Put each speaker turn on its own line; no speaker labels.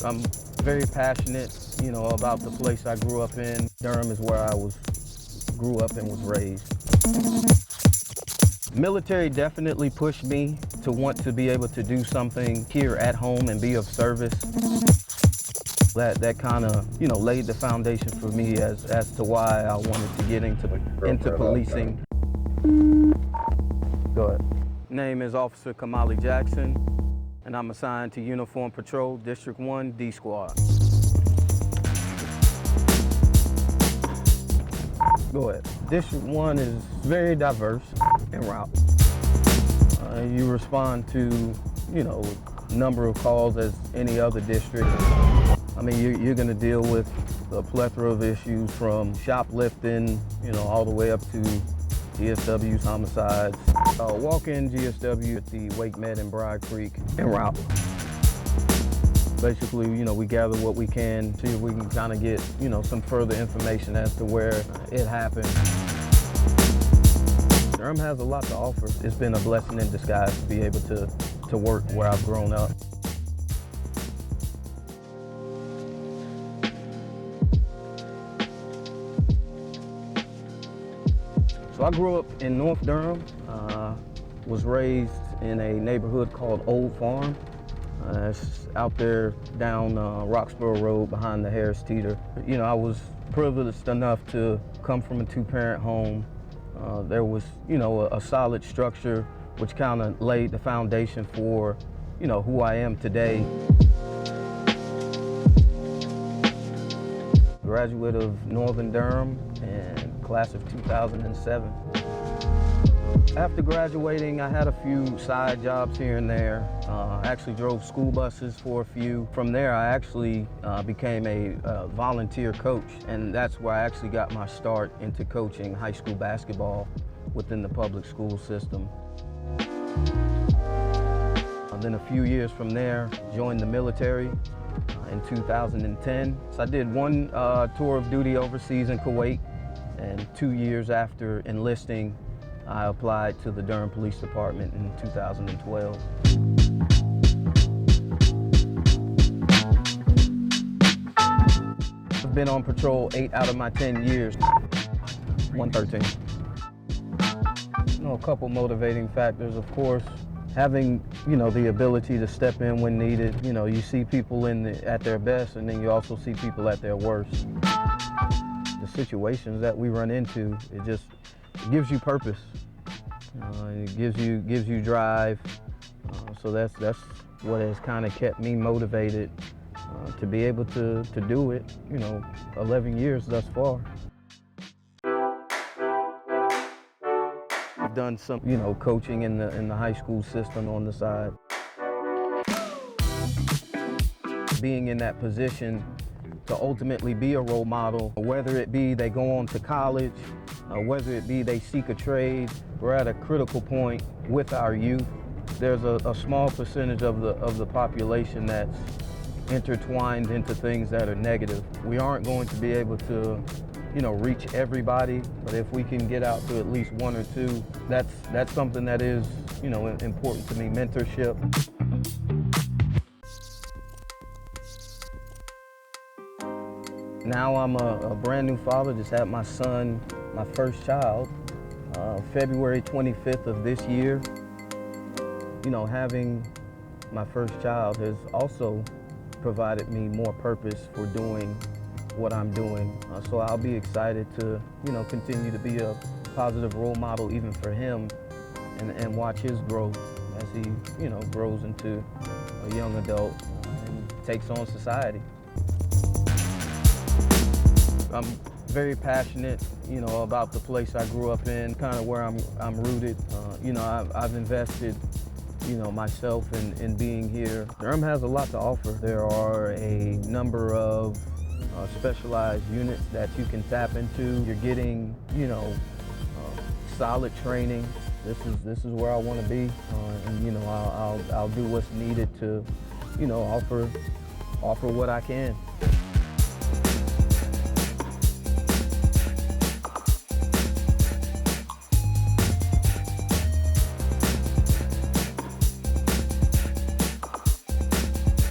I'm very passionate, about the place I grew up in. Durham is where I grew up and was raised. Military definitely pushed me to want to be able to do something here at home and be of service. That kind of, laid the foundation for me as to why I wanted to get into policing. Go ahead. Name is Officer KAMALEE Jackson, and I'm assigned to Uniform Patrol, District 1, D Squad. Go ahead. District 1 is very diverse en route. You respond to, a number of calls as any other district. I mean, you're going to deal with a plethora of issues from shoplifting, all the way up to GSW's homicides. Walk-in GSW at the Wake Med in Bride Creek en route. Basically, we gather what we can, see if we can kind of get, some further information as to where it happened. Durham has a lot to offer. It's been a blessing in disguise to be able to work where I've grown up. So I grew up in North Durham, was raised in a neighborhood called Old Farm. It's out there down Roxborough Road behind the Harris Teeter. I was privileged enough to come from a two-parent home. There was, a solid structure which kind of laid the foundation for, who I am today. Graduate of Northern Durham and class of 2007. After graduating, I had a few side jobs here and there. I actually drove school buses for a few. From there, I actually became a volunteer coach, and that's where I actually got my start into coaching high school basketball within the public school system. And then a few years from there, joined the military in 2010. So I did one tour of duty overseas in Kuwait, and 2 years after enlisting, I applied to the Durham Police Department in 2012. I've been on patrol 8 out of my 10 years, 113. A couple motivating factors, of course. Having, the ability to step in when needed. You see people at their best, and then you also see people at their worst. The situations that we run into, it gives you purpose. It gives you drive. So that's what has kind of kept me motivated to be able to do it. 11 years thus far. I've done some, coaching in the high school system on the side. Being in that position to ultimately be a role model, whether it be they go on to college, whether it be they seek a trade, we're at a critical point with our youth. There's a small percentage of the population that's intertwined into things that are negative. We aren't going to be able to, reach everybody, but if we can get out to at least one or two, that's something that is, important to me. Mentorship. Now I'm a brand new father, just had my son, my first child, February 25th of this year. Having my first child has also provided me more purpose for doing what I'm doing. So I'll be excited to, continue to be a positive role model even for him and watch his growth as he, grows into a young adult and takes on society. I'm very passionate, about the place I grew up in, kind of where I'm rooted. I've invested, myself in being here. Durham has a lot to offer. There are a number of specialized units that you can tap into. You're getting, solid training. This is where I want to be, and I'll do what's needed to, offer what I can.